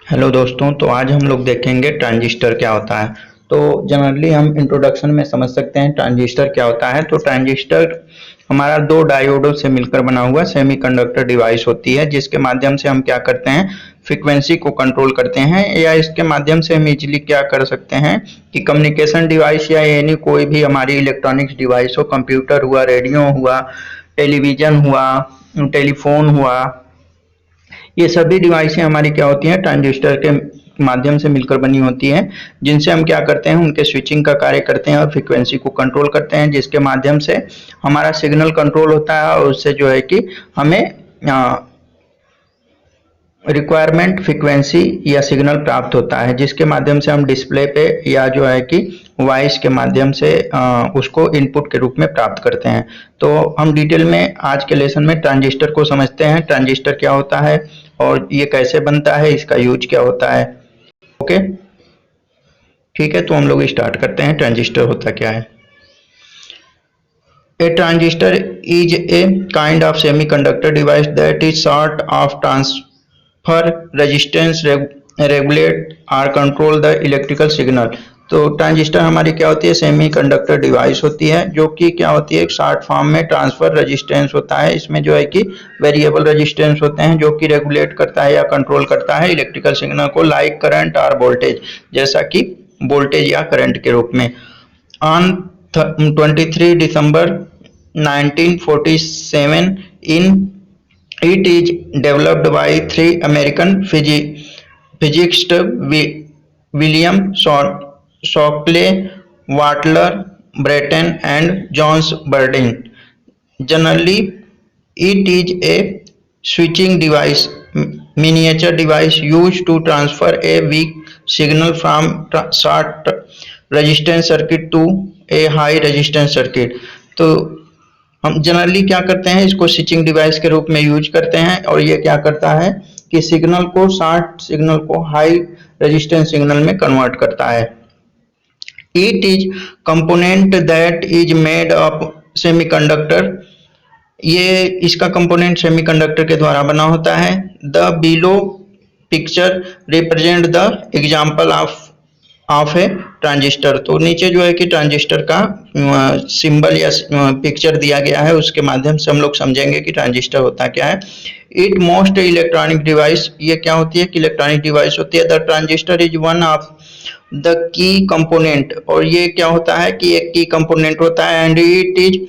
Hello दोस्तों, तो आज हम लोग देखेंगे ट्रांजिस्टर क्या होता है। तो जनरली हम इंट्रोडक्शन में समझ सकते हैं ट्रांजिस्टर क्या होता है। तो ट्रांजिस्टर हमारा दो डायोडों से मिलकर बना हुआ सेमीकंडक्टर डिवाइस होती है, जिसके माध्यम से हम क्या करते हैं, फ्रीक्वेंसी को कंट्रोल करते हैं। या इसके माध्यम से हम इजीली क्या कर सकते हैं कि कम्युनिकेशन डिवाइस या यानी कोई भी हमारी इलेक्ट्रॉनिक्स डिवाइस हो, कंप्यूटर हुआ, रेडियो हुआ, टेलीविजन हुआ, टेलीफोन हुआ, ये सभी डिवाइसें हमारी क्या होती हैं, ट्रांजिस्टर के माध्यम से मिलकर बनी होती हैं, जिनसे हम क्या करते हैं, उनके स्विचिंग का कार्य करते हैं और फ्रीक्वेंसी को कंट्रोल करते हैं, जिसके माध्यम से हमारा सिग्नल कंट्रोल होता है और उससे जो है कि हमें रिक्वायरमेंट फ्रीक्वेंसी या सिग्नल प्राप्त होता है, जिसके माध्यम से हम डिस्प्ले पे या जो है कि वॉइस के माध्यम से उसको इनपुट के रूप में प्राप्त करते हैं। तो हम डिटेल में आज के लेसन में ट्रांजिस्टर को समझते हैं, ट्रांजिस्टर क्या होता है और ये कैसे बनता है, इसका यूज क्या होता है। ओके, ठीक है, तो हम लोग स्टार्ट करते हैं। ट्रांजिस्टर होता क्या है। A transistor is a kind of semiconductor device that is sort of transfer resistance, regulate or control the electrical signal। तो ट्रांजिस्टर हमारी क्या होती है, सेमीकंडक्टर डिवाइस होती है, जो कि क्या होती है, एक शॉर्ट फॉर्म में ट्रांसफर रेजिस्टेंस होता है। इसमें जो है कि वेरिएबल रेजिस्टेंस होते हैं, जो कि रेगुलेट करता है या कंट्रोल करता है इलेक्ट्रिकल सिग्नल को, लाइक करंट और वोल्टेज, जैसा कि वोल्टेज या करंट के रूप में। On 23 December 1947 it is developed by three American physicists, William Shockley, Walter Brattain and John Bardeen. Generally it is a switching device, miniature device used to transfer a weak signal from short resistance circuit to a high resistance circuit। तो हम generally क्या करते हैं, इसको switching device के रूप में use करते हैं, और ये क्या करता है कि सिग्नल को, शॉर्ट सिग्नल को हाई रेजिस्टेंस सिग्नल में कन्वर्ट करता है। It is component that is made of semiconductor, ये इसका कंपोनेंट सेमीकंडक्टर के द्वारा बना होता है। The below picture represent the example of A transistor. तो नीचे जो है कि ट्रांजिस्टर का सिंबल या पिक्चर दिया गया है, उसके माध्यम से हम लोग समझेंगे कि ट्रांजिस्टर होता क्या है। इट मोस्ट इलेक्ट्रॉनिक डिवाइस, ये क्या होती है कि इलेक्ट्रॉनिक डिवाइस होती है। The transistor is one of the key component, और ये क्या होता है कि एक की कंपोनेंट होता है। And it is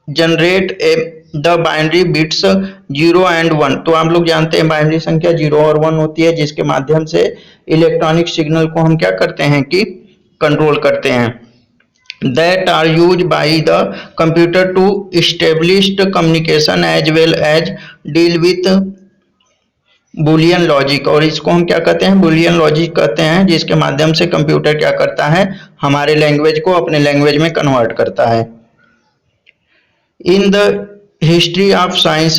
generate a the binary bits 0 and 1। तो आप लोग जानते हैं बाइनरी संख्या 0 और 1 होती है, जिसके माध्यम से इलेक्ट्रॉनिक सिग्नल को हम क्या करते हैं कि कंट्रोल करते हैं। That are use by the computer to established communication as well as deal with Boolean logic. और इसको हम क्या कहते हैं, बुलियन लॉजिक कहते हैं, जिसके माध्यम से कंप्यूटर क्या करता है, हमारे लैंग्वेज को अपने लैंग्वेज में कन्वर्ट करता है। In the history of science,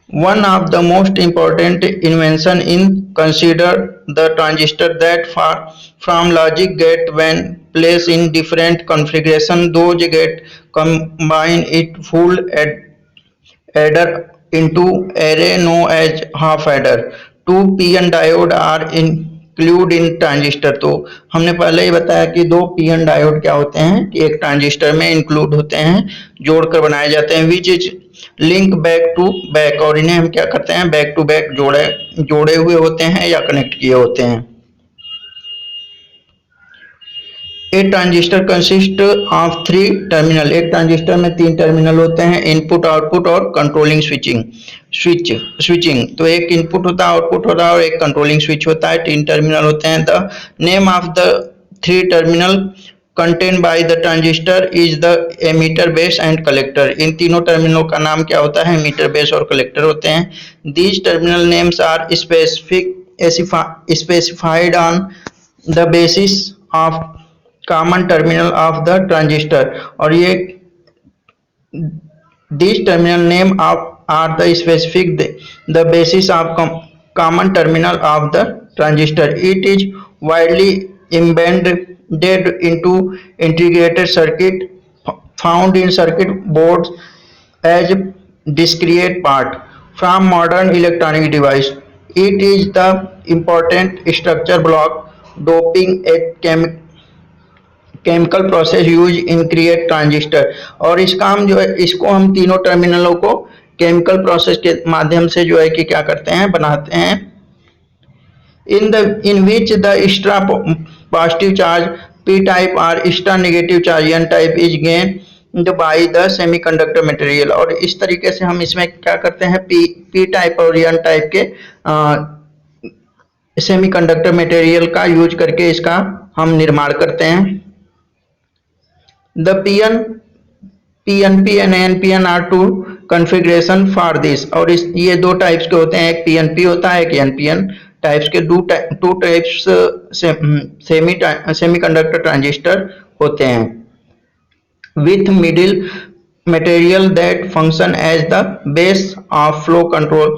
one of the most important invention in consider the transistor that from logic gate when placed in different configuration, those gate combine it full adder into array known as half adder। 2 p-n diode are include in transistor। तो हमने पहले ही बताया कि 2 p-n diode क्या होते हैं कि एक ट्रांजिस्टर में इंक्लूड होते हैं, जोड़कर बनाए जाते हैं। Which is link back to back, और इन्हें हम क्या करते हैं, बैक टू बैक जोड़े हुए होते हैं या कनेक्ट किए होते हैं। एक ट्रांजिस्टर कंसिस्ट ऑफ 3 टर्मिनल, एक ट्रांजिस्टर में 3 टर्मिनल होते हैं, इनपुट, आउटपुट और कंट्रोलिंग स्विचिंग। तो एक इनपुट होता है, आउटपुट होता है और एक कंट्रोलिंग स्विच होता है। 3 टर्मिनल होते हैं। The name of the 3 terminal contain by the transistor is the emitter, base and collector. इन तीनों टर्मिनलों का नाम क्या होता है, एमीटर, बेस और कलेक्टर होते हैं। These terminal names are specified on the basis of common terminal of the transistor, और ये this terminal name are the specific the basis of common terminal of the transistor. It is widely embedded into integrated circuit found in circuit boards as discrete part from modern electronic device। It is the important structure block doping a chemical process use in create transistor. और इसका हम जो है इसको हम तीनों टर्मिनलों को केमिकल प्रोसेस के माध्यम से जो है कि क्या करते हैं, बनाते हैं। in which the extra positive charge p type or extra negative charge n type is gained by the semiconductor material। और इस तरीके से हम इसमें क्या करते हैं, p टाइप और n टाइप के सेमीकंडक्टर मटेरियल का यूज करके इसका हम निर्माण करते हैं। The PNP and NPN are two configuration for this। और ये दो टाइप्स के होते हैं, एक PNP होता है, एक NPN टाइप्स के टू टाइप्स सेमीकंडक्टर ट्रांजिस्टर होते हैं। With middle material that function as the base of flow control।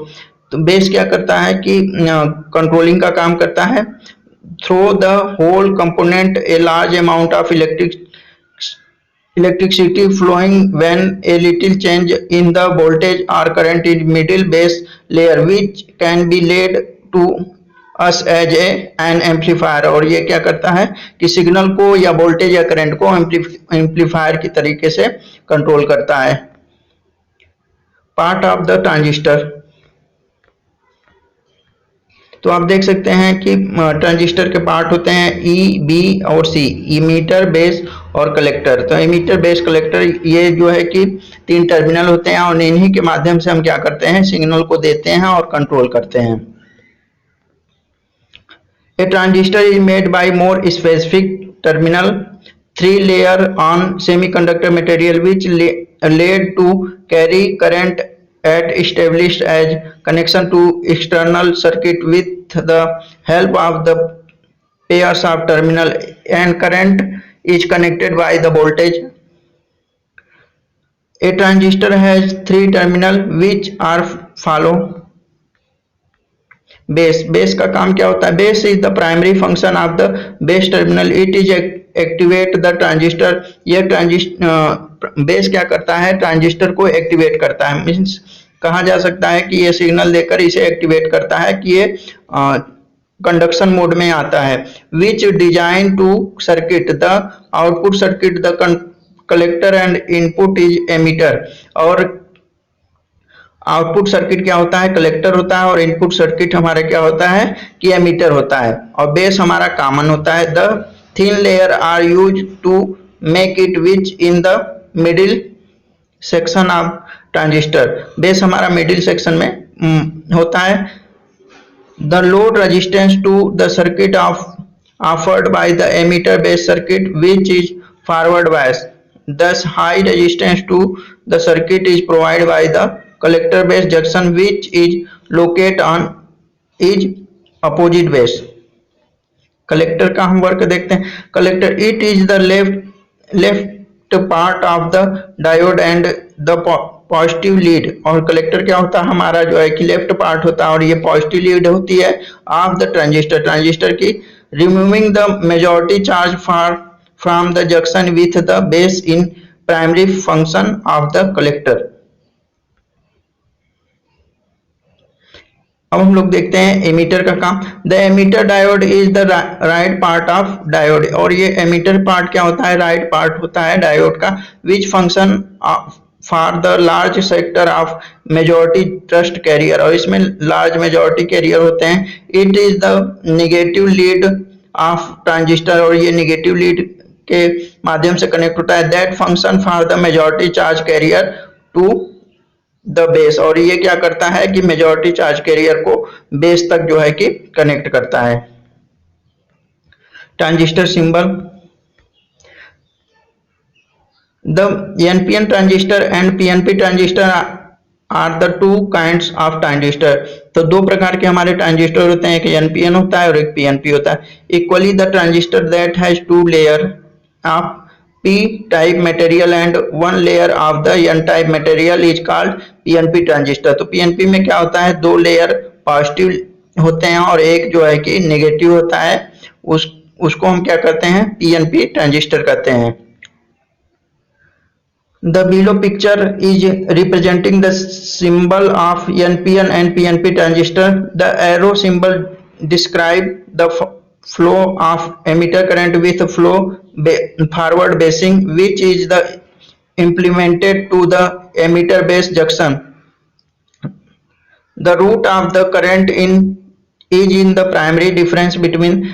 तो बेस क्या करता है कि कंट्रोलिंग का काम करता है। Through the whole component a large amount of electricity flowing when a little change in the voltage or current in middle base layer which can be laid to us as an amplifier। और ये क्या करता है कि signal को या voltage या current को एम्पलीफायर की तरीके से कंट्रोल करता है। Part of the transistor. तो आप देख सकते हैं कि ट्रांजिस्टर के पार्ट होते हैं ई, बी और सी, इमीटर, बेस और कलेक्टर। तो इमीटर, बेस, कलेक्टर ये जो है कि तीन टर्मिनल होते हैं और इन्हीं के माध्यम से हम क्या करते हैं, सिग्नल को देते हैं और कंट्रोल करते हैं। A transistor is made by more specific terminal 3 layer on semiconductor material which lead to carry current at established as connection to external circuit with the help of the pairs of terminal and current is connected by the voltage। A transistor has 3 terminal which are follow। Base का काम क्या होता है, base is the primary function of the base terminal, it is activate the transistor. ये base क्या करता है, transistor को एक्टिवेट करता है। मीन्स कहा जा सकता है कि ये सिग्नल देकर इसे एक्टिवेट करता है कि ये कंडक्शन मोड में आता है। Which design to circuit the output circuit the collector and input is emitter. और आउटपुट सर्किट क्या होता है, कलेक्टर होता है, और इनपुट सर्किट हमारा क्या होता है कि एमीटर होता है। और बेस हमारा कॉमन होता है। The thin layer are use to make it which in the middle section of transistor. Base हमारा मिडिल सेक्शन में होता है। The load resistance to the circuit offered by the emitter base circuit which is forward bias. Thus high resistance to the circuit is provided by the collector base junction which is located on is opposite base। Collector का हम work देखते हैं। Collector it is the left part of the diode and the positive lead. और collector क्या होता है, हमारा जो है कि लेफ्ट पार्ट होता है और ये पॉजिटिव लीड होती है ऑफ द ट्रांजिस्टर की, removing the majority charge from the junction with the base in primary function of the collector। अब हम लोग देखते हैं एमीटर का काम। The emitter diode is the right part of diode. और ये एमीटर पार्ट क्या होता है, राइट पार्ट होता है डायोड का। Which function for the large sector of majority trust carrier. और इसमें लार्ज मेजॉरिटी कैरियर होते हैं। It is the negative lead of transistor. और ये नेगेटिव लीड के माध्यम से कनेक्ट होता है। That function for the majority charge carrier to the base. और ये क्या करता है कि मेजॉरिटी चार्ज कैरियर को बेस तक जो है कि कनेक्ट करता है। Transistor symbol. The NPN transistor and PNP transistor are the two kinds of transistor. तो दो प्रकार के हमारे ट्रांजिस्टर होते हैं, एक एनपीएन होता है और एक पीएनपी होता है। Equally the transistor that has two layer of p-type material and one layer of the n-type material is called PNP transistor. तो PNP में क्या होता है, दो लेयर पॉजिटिव होते हैं और एक जो है कि नेगेटिव होता है। उसको हम क्या करते हैं, PNP ट्रांजिस्टर कहते हैं। The below picture is representing the symbol of NPN and PNP transistor. The arrow symbol describe the flow of emitter current with flow forward basing, which is the implemented to the emitter base junction. The root of the current is in the primary difference between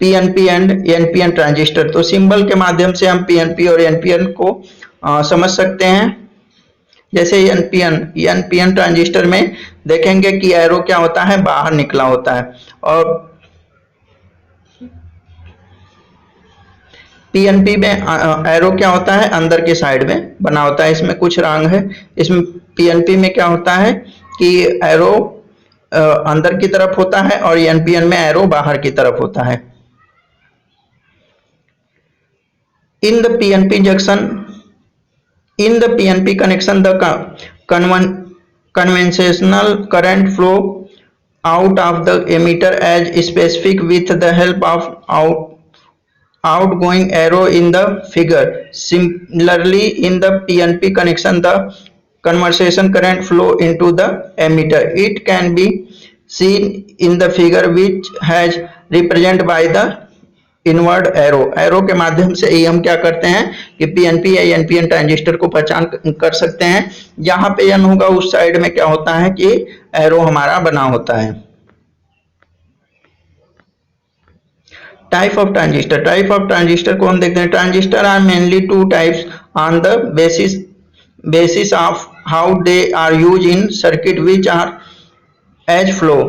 PNP and NPN transistor. तो symbol के माध्यम से हम PNP और NPN को समझ सकते हैं। जैसे NPN ट्रांजिस्टर में देखेंगे कि एरो क्या होता है, बाहर निकला होता है, और PNP में एरो क्या होता है, अंदर के साइड में बना होता है। इसमें कुछ रंग है। इसमें PNP में क्या होता है कि एरो अंदर की तरफ होता है और NPN में एरो बाहर की तरफ होता है। In the PNP connection, the conventional current flow out of the emitter as specific with the help of outgoing arrow in the figure. Similarly, in the PNP connection, the conversion current flow into the emitter. It can be seen in the figure, which has represented by the inward arrow के माध्यम से ही हम क्या करते हैं कि PNP या NPN transistor को पहचान कर सकते हैं। जहां पे N होगा उस साइड में क्या होता है कि एरो हमारा बना होता है। टाइप ऑफ ट्रांजिस्टर को हम देखते हैं। Transistor are mainly two types on the basis of how they are use in circuit which are as flow.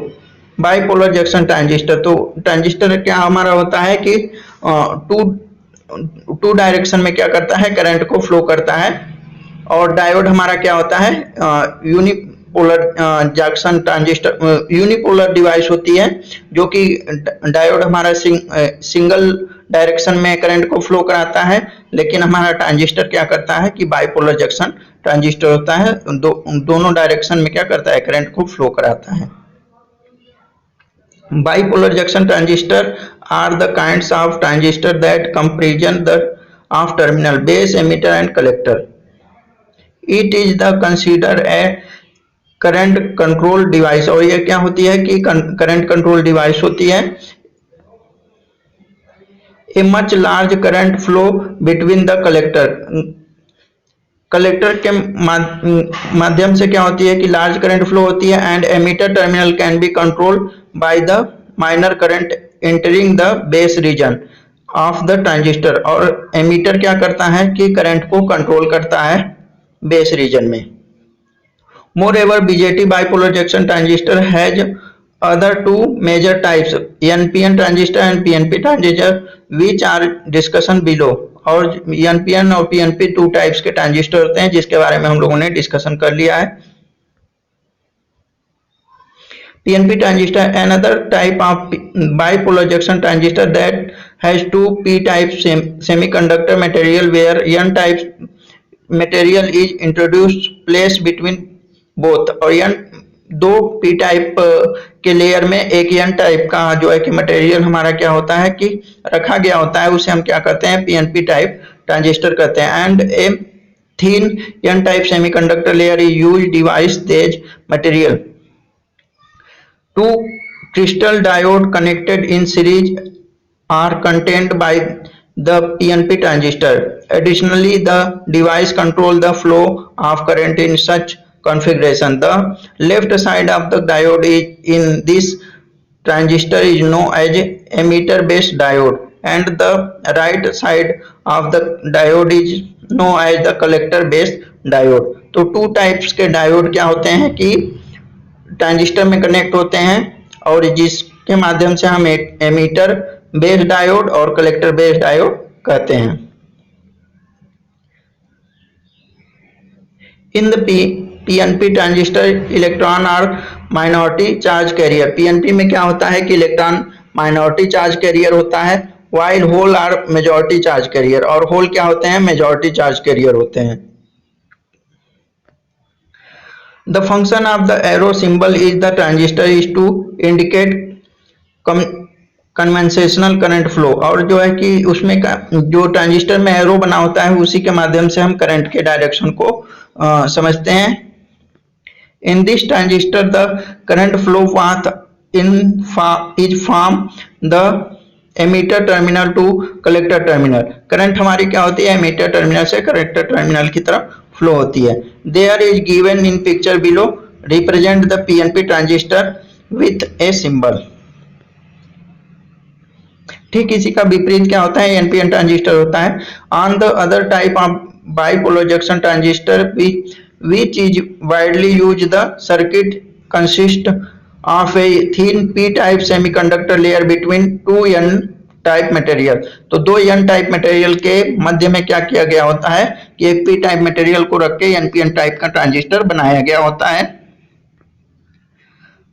Bipolar junction transistor, तो ट्रांजिस्टर क्या हमारा होता है कि टू डायरेक्शन में क्या करता है, करंट को फ्लो करता है। और डायोड हमारा क्या होता है, unipolar junction transistor, unipolar device होती है, जो कि डायोड हमारा सिंगल डायरेक्शन में करंट को फ्लो कराता है, लेकिन हमारा ट्रांजिस्टर क्या करता है कि बाइपोलर जंक्शन ट्रांजिस्टर होता है, दोनों डायरेक्शन में क्या करता है, करंट को फ्लो कराता है। Bipolar junction transistor are the kinds of transistor that comprise the of terminal, base, emitter and collector. It is the considered a current control device, और ये क्या होती है कि current control device होती है। A much large current flow between the collector के माध्यम से क्या होती है कि लार्ज करंट फ्लो होती है। And emitter terminal can be control by the minor current entering the base reason of the transistor, और एमिटर क्या करता है कि करंट को कंट्रोल करता है बेस रीजन में। Moreover BJT bipolar junction transistor has other two major types, NPN transistor and PNP transistor, which are discussion below। और NPN और PNP 2 टाइप्स के ट्रांजिस्टर होते हैं, जिसके बारे में हम लोगों ने डिस्कशन कर लिया है। PNP transistor, another type of bipolar junction transistor that has two p-type semiconductor material where n-type material is introduced placed between both। और दो पी टाइप के लेयर में एक एन टाइप का जो है कि मटेरियल हमारा क्या होता है कि रखा गया होता है, उसे हम क्या करते हैं, PNP टाइप ट्रांजिस्टर कहते हैं। And a thin N type semiconductor layer is use device these material. Two crystal diode connected in series are contained by the PNP transistor. Additionally, the device control the flow of current in such configuration. The left side of the diode is in this transistor is known as emitter based diode, and the right side of the diode is known as the collector based diode। तो 2 types के diode क्या होते हैं कि transistor में connect होते हैं, और जिसके माध्यम से हम एमिटर बेस्ड डायोड और कलेक्टर बेस्ड डायोड कहते हैं। In the PNP transistor electron और माइनॉरिटी चार्ज कैरियर। PNP में क्या होता है कि इलेक्ट्रॉन माइनॉरिटी चार्ज कैरियर होता है, while hole are majority charge carrier, और होल क्या होते हैं, मेजॉरिटी चार्ज कैरियर होते हैं। The function of the arrow symbol is the transistor is to indicate conventional current flow, और जो है कि उसमें जो ट्रांजिस्टर में एरो बना होता है उसी के माध्यम से हम करंट के डायरेक्शन को समझते हैं। In this transistor the current flow path is from the emitter terminal to collector terminal। Current हमारी क्या होती है, एमीटर टर्मिनल से कलेक्टर टर्मिनल की तरफ फ्लो होती है। There is given in picture below represent the PNP transistor with a symbol। ठीक इसी का विपरीत क्या होता है, एनपीएन ट्रांजिस्टर होता है। On the other type of bipolar junction transistor which is widely used, the circuit consists of a thin p-type semiconductor layer between two n-type material। तो दो n-type material के मध्य में क्या किया गया होता है कि एक p-type material को रख के npn टाइप का ट्रांजिस्टर बनाया गया होता है।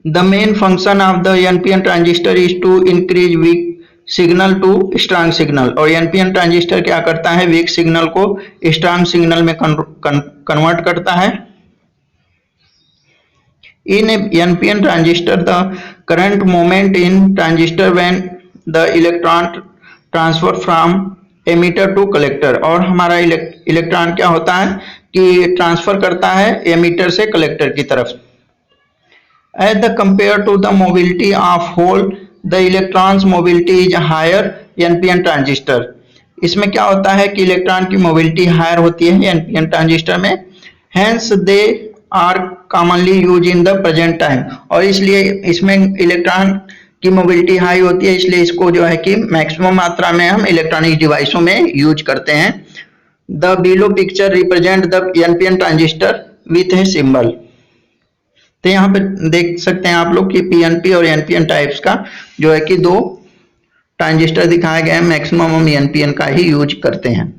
The main function of the NPN transistor is to increase weak signal to strong signal। और NPN ट्रांजिस्टर क्या करता है, वीक सिग्नल को स्ट्रांग सिग्नल में कन्वर्ट करता है। In NPN transistor, the current movement in transistor when the electron transfer from emitter to collector। और हमारा इलेक्ट्रॉन क्या होता है कि ट्रांसफर करता है एमिटर से कलेक्टर की तरफ। As the compared to the mobility of hole, the electrons mobility is higher NPN transistor। इसमें क्या होता है कि इलेक्ट्रॉन की मोबिलिटी हायर होती है NPN ट्रांजिस्टर में। Hence they are commonly used in the present time। और इसलिए इसमें इलेक्ट्रॉन की मोबिलिटी हाई होती है, इसलिए इसको जो है कि मैक्सिमम मात्रा में हम इलेक्ट्रॉनिक डिवाइसों में यूज करते हैं। The below picture represent the NPN transistor with a symbol। तो यहाँ पे देख सकते हैं आप लोग कि पीएनपी और एनपीएन टाइप्स का जो है कि दो ट्रांजिस्टर दिखाए गए हैं। मैक्सिमम हम एनपीएन का ही यूज करते हैं।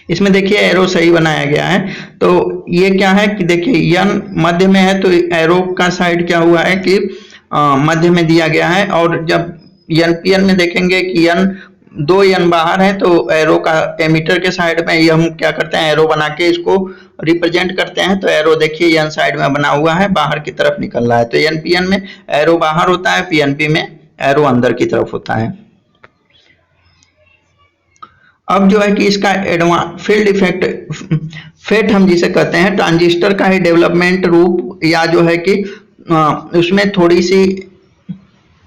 इसमें देखिए एरो सही बनाया गया है। तो ये क्या है कि देखिए एन मध्य में है, तो एरो का साइड क्या हुआ है कि मध्य में दिया गया है। और जब एनपीएन में देखेंगे कि एन दो एन बाहर है, तो एरो का एमीटर के साइड में ये हम क्या करते हैं, एरो बना के इसको रिप्रेजेंट करते हैं। तो एरो देखिए एन साइड में बना हुआ है, बाहर की तरफ निकल रहा है। तो एनपीएन में एरो बाहर होता है, पीएनपी में एरो अंदर की तरफ होता है। अब जो है कि इसका फील्ड इफेक्ट फेट हम जिसे कहते हैं, ट्रांजिस्टर का ही डेवलपमेंट रूप या जो है कि उसमें थोड़ी सी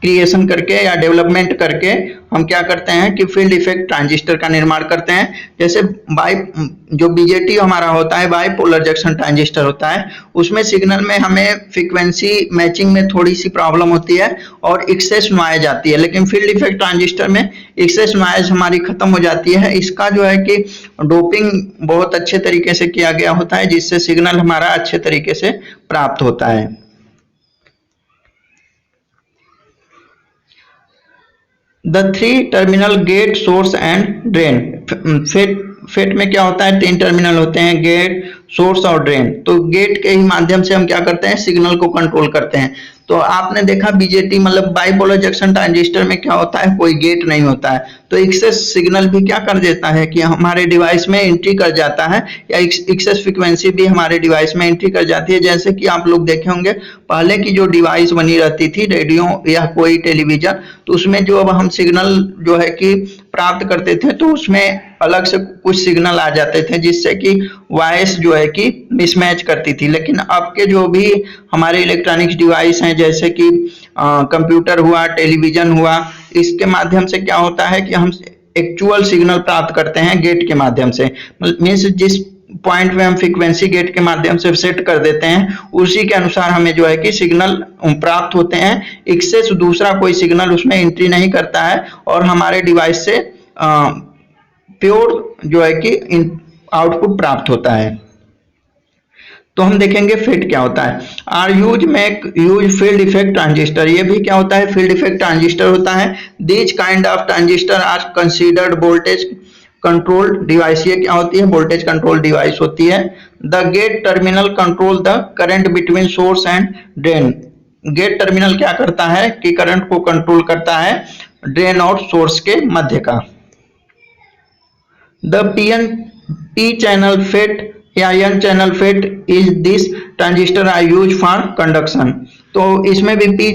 क्रिएशन करके या डेवलपमेंट करके हम क्या करते हैं कि फील्ड इफेक्ट ट्रांजिस्टर का निर्माण करते हैं। जैसे जो बीजेटी हमारा होता है, बाइपोलर जंक्शन ट्रांजिस्टर होता है, उसमें सिग्नल में हमें फ्रीक्वेंसी मैचिंग में थोड़ी सी प्रॉब्लम होती है और एक्सेस नॉइज आती है। लेकिन फील्ड इफेक्ट ट्रांजिस्टर में एक्सेस नॉइज हमारी खत्म हो जाती है। इसका जो है कि डोपिंग बहुत अच्छे तरीके से किया गया होता है, जिससे सिग्नल हमारा अच्छे तरीके से प्राप्त होता है। The three terminal gate, source and drain। FET में क्या होता है, तीन टर्मिनल होते हैं, गेट, सोर्स और ड्रेन। तो गेट के ही माध्यम से हम क्या करते हैं, सिग्नल को कंट्रोल करते हैं। तो आपने देखा बीजेटी मतलब बाइपोलर जंक्शन ट्रांजिस्टर में क्या होता है, कोई गेट नहीं होता है। तो एक्सेस सिग्नल भी क्या कर देता है कि हमारे डिवाइस में एंट्री कर जाता है, या एक्सेस फ्रीक्वेंसी भी हमारे डिवाइस में एंट्री कर जाती है। जैसे कि आप लोग देखे होंगे पहले की जो डिवाइस बनी रहती थी, रेडियो या कोई टेलीविजन, तो उसमें जो अब हम सिग्नल जो है कि प्राप्त करते थे, तो उसमें अलग से कुछ सिग्नल आ जाते थे, जिससे कि वॉइस जो है कि मिसमैच करती थी। लेकिन अब के जो भी हमारे इलेक्ट्रॉनिक्स डिवाइस हैं, जैसे कि कंप्यूटर हुआ, टेलीविजन हुआ, इसके माध्यम से क्या होता है कि हम एक्चुअल सिग्नल प्राप्त करते हैं गेट के माध्यम से। मीन्स जिस पॉइंट पे हम फ्रीक्वेंसी गेट के माध्यम से सेट कर देते हैं, उसी के अनुसार हमें जो है कि सिग्नल प्राप्त होते हैं। एक्सेस दूसरा कोई सिग्नल उसमें एंट्री नहीं करता है और हमारे डिवाइस से प्योर जो है कि आउटपुट प्राप्त होता है। तो हम देखेंगे फेट क्या होता है। Are use field effect transistor. ये भी क्या होता है, फील्ड इफेक्ट ट्रांजिस्टर होता है। These kind of transistor are considered voltage control device. ये क्या होती है, वोल्टेज कंट्रोल डिवाइस होती है। The gate terminal control the current between source and drain. Gate terminal क्या करता है कि करंट को कंट्रोल करता है ड्रेन और सोर्स के मध्य का। The P channel FET or N channel FET is this transistor are use for conduction. तो इसमें भी पी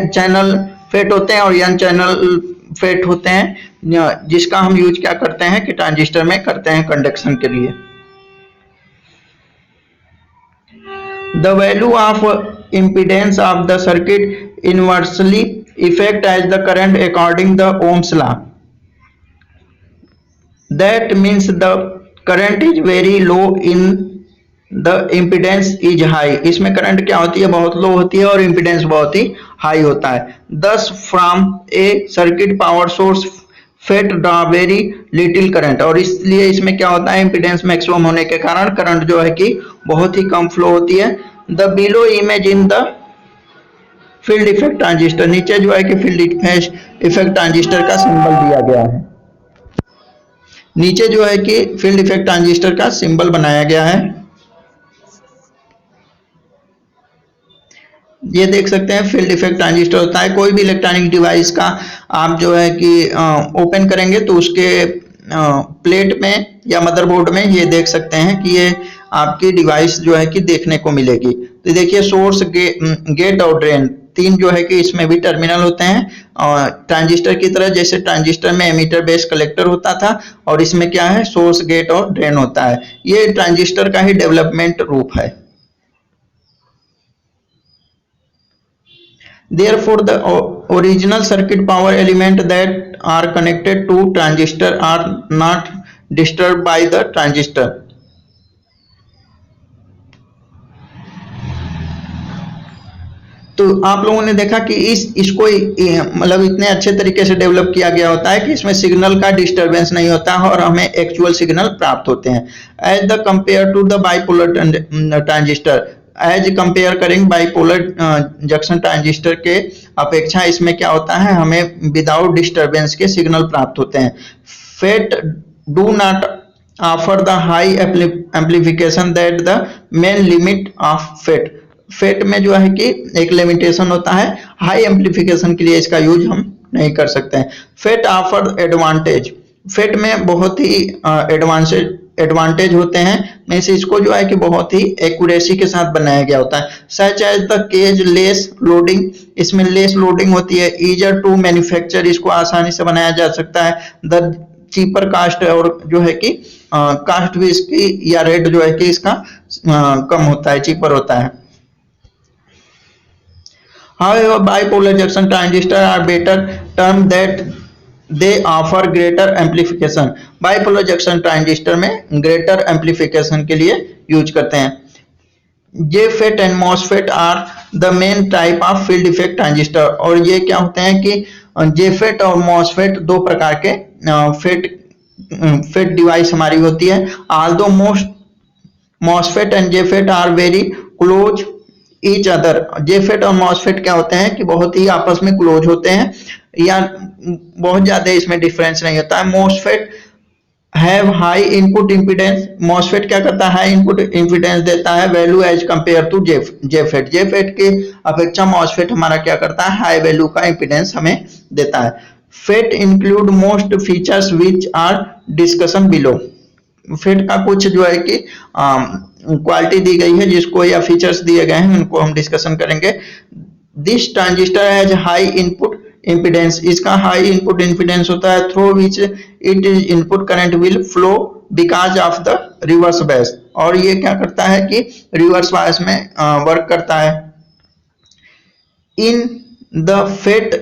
चैनल फेट होते हैं और एन चैनल फेट होते हैं, जिसका हम यूज क्या करते हैं कि ट्रांजिस्टर में करते हैं कंडक्शन के लिए। The value of impedance of the circuit inversely affect as the current according the Ohm's law. That means the current is very low in the impedance is high. इसमें करंट क्या होती है, बहुत लो होती है और impedance बहुत ही हाई होता है. Thus from a circuit power source FET draw very little current, और इसलिए इसमें क्या होता है, इम्पीडेंस मैक्सिमम होने के कारण करंट जो है कि बहुत ही कम फ्लो होती है. The below image in the field effect transistor, नीचे जो है कि फील्ड इफेक्ट ट्रांजिस्टर का सिंबल दिया गया है. नीचे जो है कि फील्ड इफेक्ट ट्रांजिस्टर का सिंबल बनाया गया है. ये देख सकते हैं फील्ड इफेक्ट ट्रांजिस्टर होता है. कोई भी इलेक्ट्रॉनिक डिवाइस का आप जो है कि ओपन करेंगे तो उसके प्लेट में या मदरबोर्ड में ये देख सकते हैं कि ये आपकी डिवाइस जो है कि देखने को मिलेगी. तो देखिए सोर्स, गेट और ड्रेन, तीन जो है कि इसमें भी टर्मिनल होते हैं. और ट्रांजिस्टर की तरह, जैसे ट्रांजिस्टर में एमीटर बेस कलेक्टर होता था, और इसमें क्या है, सोर्स, गेट और ड्रेन होता है. ये ट्रांजिस्टर का ही डेवलपमेंट रूप है. Therefore, the original circuit power element that are connected to transistor are not disturbed by the transistor. तो आप लोगों ने देखा कि इसको मतलब इतने अच्छे तरीके से डेवलप किया गया होता है कि इसमें सिग्नल का डिस्टरबेंस नहीं होता है और हमें एक्चुअल सिग्नल प्राप्त होते हैं. As the compare to the bipolar transistor, as compare करेंगे बाइपोलर जंक्शन ट्रांजिस्टर के अपेक्षा इसमें क्या होता है, हमें विदाउट डिस्टरबेंस के सिग्नल प्राप्त होते हैं. FET do not offer the high amplification that the main limit of FET. FET में जो है कि एक लिमिटेशन होता है, हाई एम्पलीफिकेशन के लिए इसका यूज हम नहीं कर सकते हैं. फेट ऑफर एडवांटेज, फेट में बहुत ही एडवांटेज होते हैं. में से इसको जो है कि बहुत ही एक्यूरेसी के साथ बनाया गया होता है. Such as the cage less loading, इसमें लेस लोडिंग होती है. ईजर टू मैन्युफैक्चर, इसको आसानी से बनाया जा सकता है. द चीपर कास्ट, और जो है कि कास्ट भी इसकी या रेट जो है कि इसका कम होता है, चीपर होता है. However, bipolar junction transistors are better term that they offer greater amplification. Bipolar junction transistor में greater amplification के लिए यूज करते हैं. JFET and MOSFET are the main type of field effect transistor. और ये क्या होते हैं कि JFET और MOSFET दो प्रकार के FET डिवाइस हमारी होती है. Although most MOSFET and JFET are very close each other, JFET और मॉसफेट क्या होते हैं कि बहुत ही आपस में क्लोज होते हैं या बहुत ज्यादा इसमें डिफरेंस नहीं होता है. MOSFET have high input impedance, MOSFET क्या करता है, हाई इनपुट इंपीडेंस देता है value as compare to JFET. JFET के अपेक्षा मॉसफेट हमारा क्या करता है, हाई वैल्यू का इंपीडेंस हमें देता है. FET include most features which are discussion below. FET का कुछ जो है कि क्वालिटी दी गई है जिसको या फीचर्स दिए गए हैं उनको हम डिस्कशन करेंगे. This transistor has high input impedance, इसका हाई इनपुट इंपीडेंस होता है through which it is input current will flow because of the reverse bias, और ये क्या करता है कि रिवर्स बायस में वर्क करता है. In the FET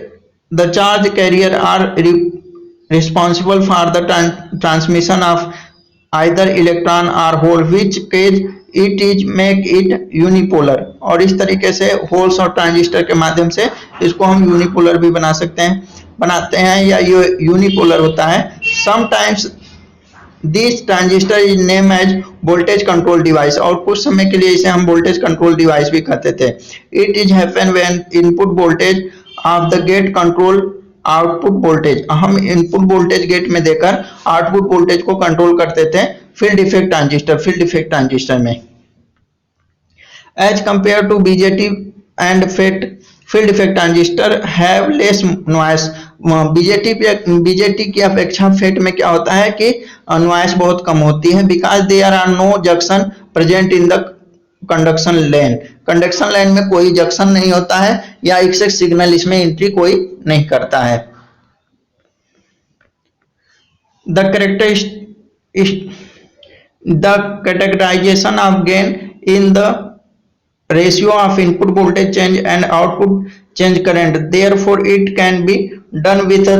the charge carrier are responsible for the transmission of either electron or hole which case it is make it unipolar. और इस तरीके से होल्स और ट्रांजिस्टर के माध्यम से इसको हम यूनिपोलर भी बनाते हैं या ये यूनिपोलर होता है. Sometimes this transistor is name as voltage control device, और कुछ समय के लिए इसे हम वोल्टेज कंट्रोल डिवाइस भी कहते थे. It is happen when input voltage of the gate control output voltage, हम इनपुट वोल्टेज गेट में देकर आउटपुट वोल्टेज को कंट्रोल करते थे फील्ड इफेक्ट ट्रांजिस्टर में. As compare to BJT and FET, field effect transistor have less noise. BJT की अपेक्षा fate में क्या होता है कि नॉइस बहुत कम होती है. Because there are no junction present in the conduction lane में कोई जंक्शन नहीं होता है या एक्सेस सिग्नल इसमें एंट्री कोई नहीं करता है. The categorization of gain in the ratio of input voltage change and output change current, therefore it can be done with a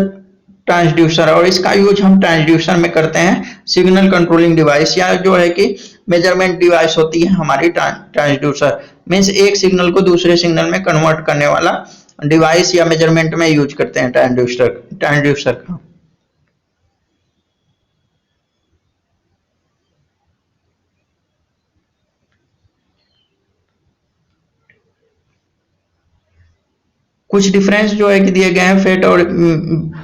transducer. और इसका यूज हम ट्रांसड्यूसर में करते हैं, सिग्नल कंट्रोलिंग डिवाइस या जो है कि मेजरमेंट डिवाइस होती है हमारी ट्रांसड्यूसर, मीन्स एक सिग्नल को दूसरे सिग्नल में कन्वर्ट करने वाला डिवाइस या मेजरमेंट में यूज करते हैं ट्रांसड्यूसर का। कुछ डिफरेंस जो है कि दिए गए हैं फेट और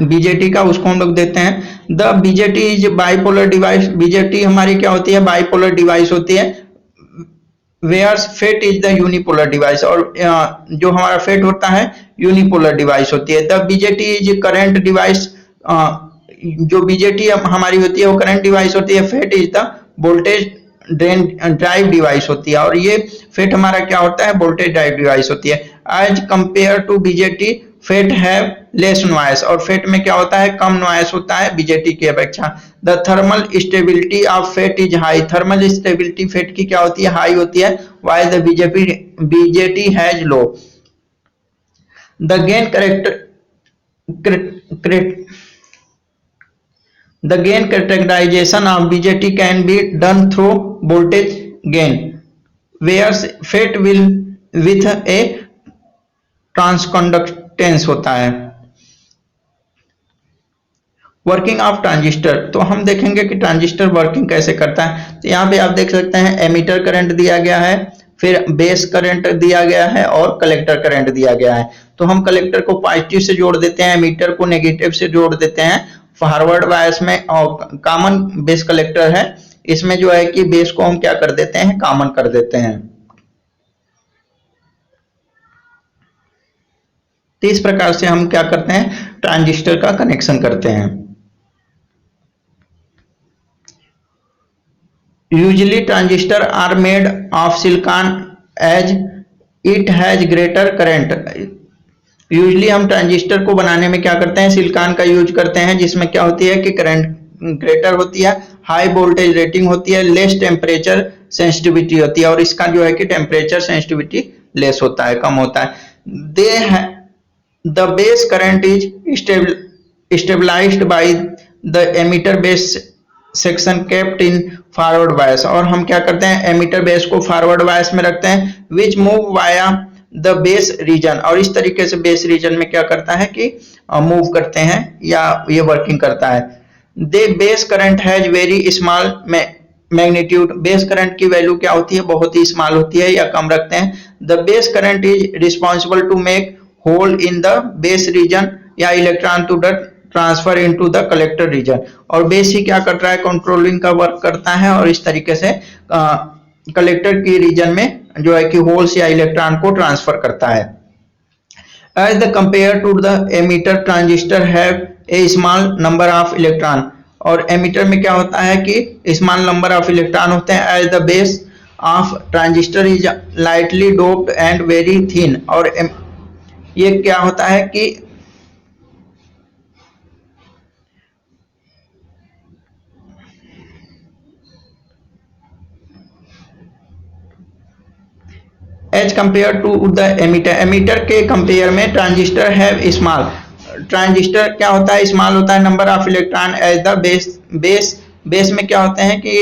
बीजेटी का, उसको हम लोग देते हैं। The BJT is bipolar device, BJT हमारी क्या होती है, बाइपोलर डिवाइस होती है। Whereas FET is the unipolar device, और जो हमारा फेट होता है यूनिपोलर डिवाइस होती है। The BJT is current device, जो बीजेटी हमारी होती है वो करंट डिवाइस होती है। FET is the voltage drive device होती है, और ये फेट हमारा क्या होता है, वोल्टेज ड्राइव डिवाइस होती है। As compare to BJT FET have less noise, और फेट में क्या होता है, कम नॉइस होता है बीजेटी की अपेक्षा। The thermal stability of FET is high, thermal stability FET की क्या होती है, हाई होती है, while the BJT has low. The गेन The gain characterization of BJT can be done through voltage gain, where FET will with a transconductance होता है। Working of transistor, तो हम देखेंगे कि ट्रांजिस्टर वर्किंग कैसे करता है। तो यहाँ पे आप देख सकते हैं एमीटर करंट दिया गया है, फिर बेस करंट दिया गया है और कलेक्टर करंट दिया गया है। तो हम कलेक्टर को पॉजिटिव से जोड़ देते हैं, एमीटर को नेगेटिव से जोड़ देते हैं। फॉरवर्ड बायस में और कॉमन बेस कलेक्टर है, इसमें जो है कि बेस को हम क्या कर देते हैं, कॉमन कर देते हैं। तो इस प्रकार से हम क्या करते हैं, ट्रांजिस्टर का कनेक्शन करते हैं। Usually transistor are made of silicon as it has greater current. Usually हम ट्रांजिस्टर को बनाने में क्या करते हैं, सिलिकॉन का यूज करते हैं, जिसमें क्या होती है कि करंट ग्रेटर होती है, हाई वोल्टेज रेटिंग होती है, लेस टेम्परेचर सेंसिटिविटी होती है, और इसका जो है कि टेम्परेचर सेंसिटिविटी लेस होता है, कम होता है। The base current is stabilized by the emitter base section kept in forward bias, और हम क्या करते हैं, एमीटर बेस को फॉरवर्ड बायस में रखते हैं, which move via the base region, और इस तरीके से बेस रीजन में क्या करता है कि मूव करते हैं या ये वर्किंग करता है। The base current has very small magnitude, base current की वैल्यू क्या होती है, बहुत ही स्मॉल होती है या कम रखते हैं। The base current is responsible to make hole in the base region या electron to the transfer into the collector region, और बेस ही क्या करता है, कंट्रोलिंग का वर्क करता है, और इस तरीके से कलेक्टर की रीजन में जो है कि होल्स या इलेक्ट्रॉन को ट्रांसफर करता है। As the compare to the emitter, transistor have a small number of electron, और एमीटर में क्या होता है कि स्मॉल नंबर ऑफ इलेक्ट्रॉन होते हैं। As the base of transistor is lightly doped and very thin, और ये क्या होता है कि as compare to the emitter, emitter के कंपेयर में ट्रांजिस्टर हैव स्मॉल, ट्रांजिस्टर क्या होता है, स्मॉल होता है, number of electron as the base में क्या होते हैं कि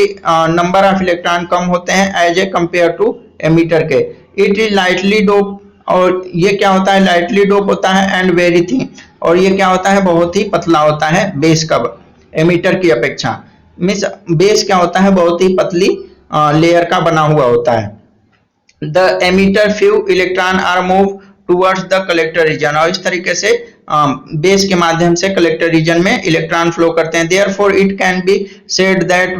नंबर ऑफ इलेक्ट्रॉन कम होते हैं as a compare to emitter के। इट इज लाइटली डोप, और ये क्या होता है, लाइटली डोप होता है, एंड वेरी थिन, और ये क्या होता है, बहुत ही पतला होता है बेस का, एमीटर की अपेक्षा। मीन्स बेस क्या होता है, बहुत ही पतली लेयर का बना हुआ होता है। The emitter few electron are move towards the collector region, और इस तरीके से बेस के माध्यम से कलेक्टर रीजन में इलेक्ट्रॉन फ्लो करते हैं। Therefore it can be said that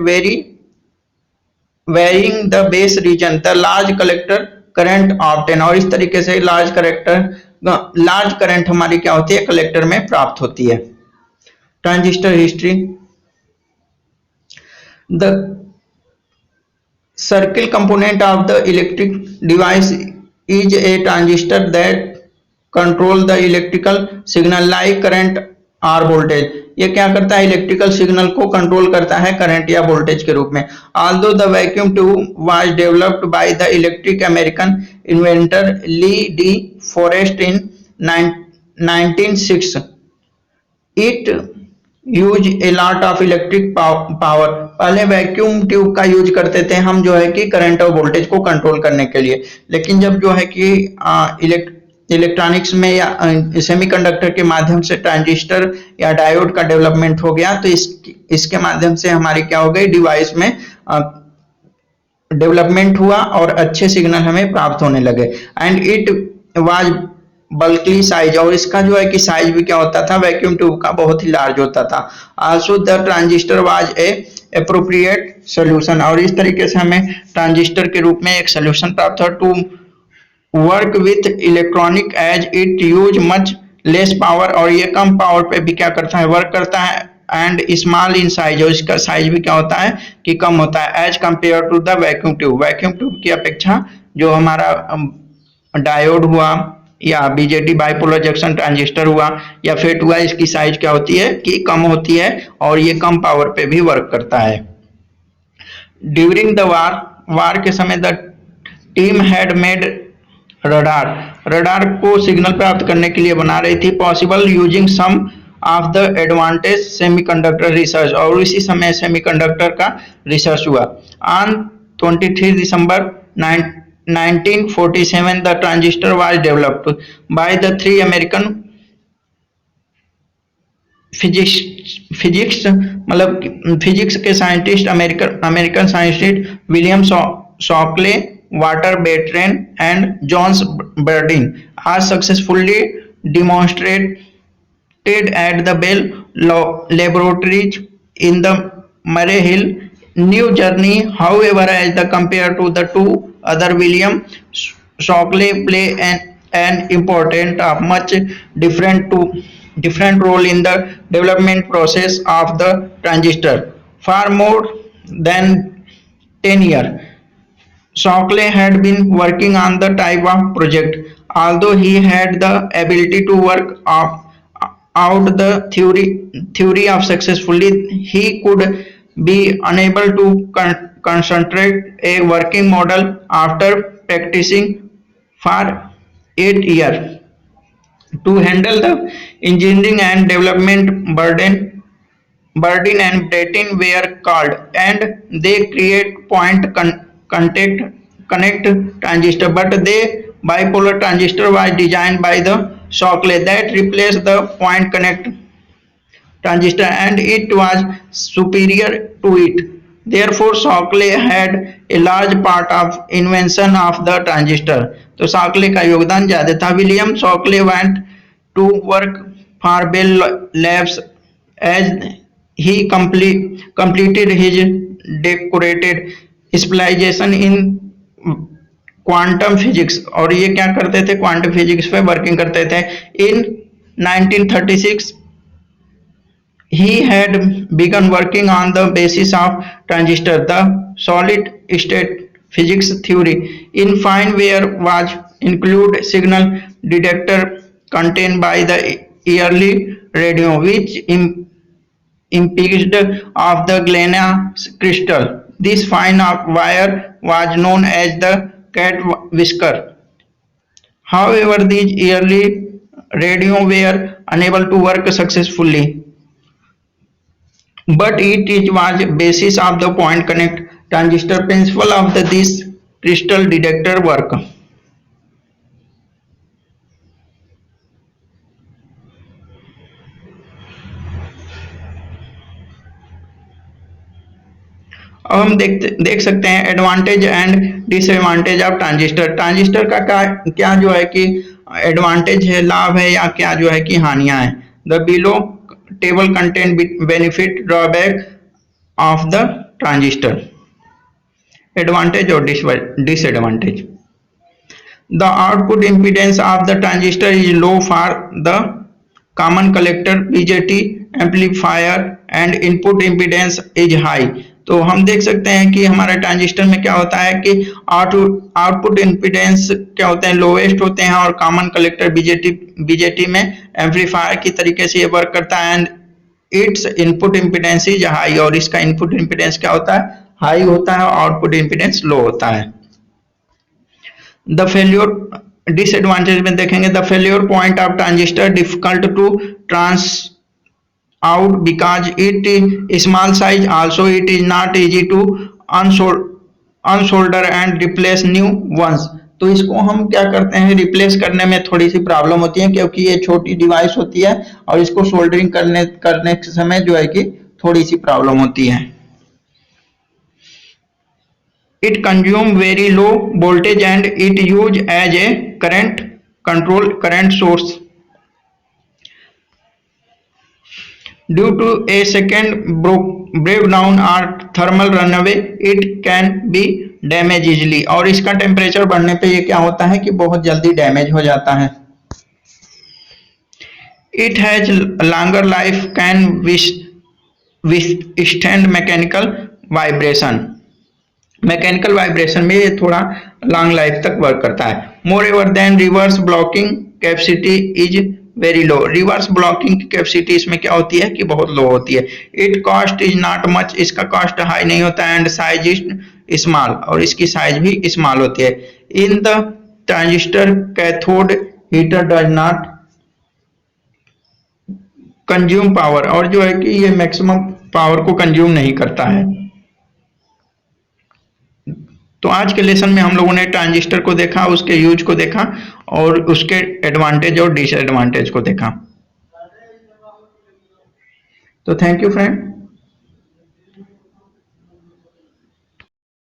varying the base region the large collector current obtain, और इस तरीके से लार्ज करंट हमारी क्या होती है, कलेक्टर में प्राप्त होती है। Transistor history, the circle component of the electric device is a transistor that control the electrical signal like current or voltage. ये क्या करता है, इलेक्ट्रिकल सिग्नल को कंट्रोल करता है करंट या वोल्टेज के रूप में। Although the vacuum tube was developed by the electric American inventor Lee De Forest in 1906, it use a lot of electric power. पहले वैक्यूम ट्यूब का यूज करते थे हम जो है कि करंट और वोल्टेज को कंट्रोल करने के लिए, लेकिन जब जो है कि इलेक्ट्रॉनिक्स में या सेमीकंडक्टर के माध्यम से ट्रांजिस्टर या डायोड का डेवलपमेंट हो गया, तो इसके माध्यम से हमारी क्या हो गई, डिवाइस में डेवलपमेंट हुआ और अच्छे सिग्नल हमें प्राप्त होने लगे। एंड इट वाज बल्कली साइज, और इसका जो है कि साइज भी क्या होता था, वैक्यूम ट्यूब का बहुत ही लार्ज होता था। Also the transistor was a appropriate solution, और इस तरीके से हमें ट्रांजिस्टर के रूप में एक सोल्यूशन प्राप्त हुआ to work with electronic as it use much less power, और ये कम पावर पे भी क्या करता है, वर्क करता है। एंड स्मॉल इन साइज, और इसका साइज भी क्या होता है कि कम होता है as compare to the vacuum tube. Vacuum tube की अपेक्षा जो हमारा डायोड हुआ या बीजेटी बाइपोलर जंक्शन ट्रांजिस्टर हुआ या फेट हुआ, इसकी साइज क्या होती है कि कम होती है और ये कम पावर पे भी वर्क करता है। ड्यूरिंग द वार के समय the team had made radar को सिग्नल प्राप्त करने के लिए बना रही थी, possible using some of the advantage semiconductor research, और इसी समय सेमीकंडक्टर का रिसर्च हुआ। On 23 December 1947 the transistor was developed by the 3 American physics मतलब फिजिक्स के scientist, American scientist William Shockley, Walter Brattain and Johns Bardeen are successfully demonstrated at the Bell Laboratories in the Murray Hill, New Jersey. However, as the compared to the two other, William Shockley play an important much different role in the development process of the transistor. For more than 10 years, Shockley had been working on the type of project. Although he had the ability to work out the theory of successfully, he could be unable to concentrate a working model after practicing for 8 years. To handle the engineering and development burden and Breton were called, and they create point connect transistor, but the bipolar transistor was designed by the Shockley that replaced the point connect transistor, and it was superior to it. Therefore, Shockley had a large part of invention of the transistor. तो Shockley का योगदान ज्यादा था। William Shockley went to work for Bell Labs as he completed his decorated specialization in quantum physics, और ये क्या करते थे, क्वांटम फिजिक्स पे वर्किंग करते थे। इन 1936 he had begun working on the basis of transistor, the solid state physics theory. In fine where was include signal detector contained by the early radio, which impinged of the Galena crystal. This fine wire was known as the cat whisker. However, these early radio were unable to work successfully, but it was basis of the point connect transistor principle of this crystal detector work. अब हम देख सकते हैं advantage and disadvantage of transistor. Transistor का क्या जो है कि एडवांटेज है, लाभ है, या क्या जो है कि हानियां हैं। The below table content benefit drawback of the transistor. Advantage और disadvantage. The output impedance of the transistor is low for the common collector BJT amplifier and input impedance is high. तो हम देख सकते हैं कि हमारे ट्रांजिस्टर में क्या होता है कि आउटपुट इम्पीडेंस क्या होते हैं, लोएस्ट होते हैं, और कॉमन कलेक्टर बीजेटी में एम्पलीफायर की तरीके से ये वर्क करता है। And it's input impedance is high, और इसका इनपुट इम्पीडेंस क्या होता है, हाई होता है, और आउटपुट इम्पीडेंस लो होता है। द फेल्योर डिसएडवांटेज में देखेंगे, the failure point of transistor difficult to trace out because it is small size, also it is not easy to unsolder and replace new ones। तो इसको हम क्या करते हैं, रिप्लेस करने में थोड़ी सी प्रॉब्लम होती है, क्योंकि ये छोटी डिवाइस होती है और इसको सोल्डरिंग करने के समय जो है कि थोड़ी सी प्रॉब्लम होती है। It consume very low voltage and it use as a current control current source. Due to a second breakdown or thermal runaway, it can be damaged easily। और इसका टेम्परेचर बढ़ने पे ये क्या होता है कि बहुत जल्दी डैमेज हो जाता है। It has longer life, can withstand mechanical vibration। Mechanical vibration में ये थोड़ा लॉन्ग लाइफ तक वर्क करता है। Moreover than reverse blocking capacity is very low. Reverse blocking की कैपेसिटी इसमें क्या होती है कि बहुत लो होती है। It cost is not much, इसका कॉस्ट हाई नहीं होता है। एंड साइज इज स्मॉल, और इसकी साइज भी स्मॉल होती है। In the transistor cathode heater does not consume power, और जो है कि ये मैक्सिमम पावर को कंज्यूम नहीं करता है। तो आज के लेसन में हम लोगों ने ट्रांजिस्टर को देखा, उसके यूज को देखा, और उसके एडवांटेज और डिसएडवांटेज को देखा। तो थैंक यू फ्रेंड।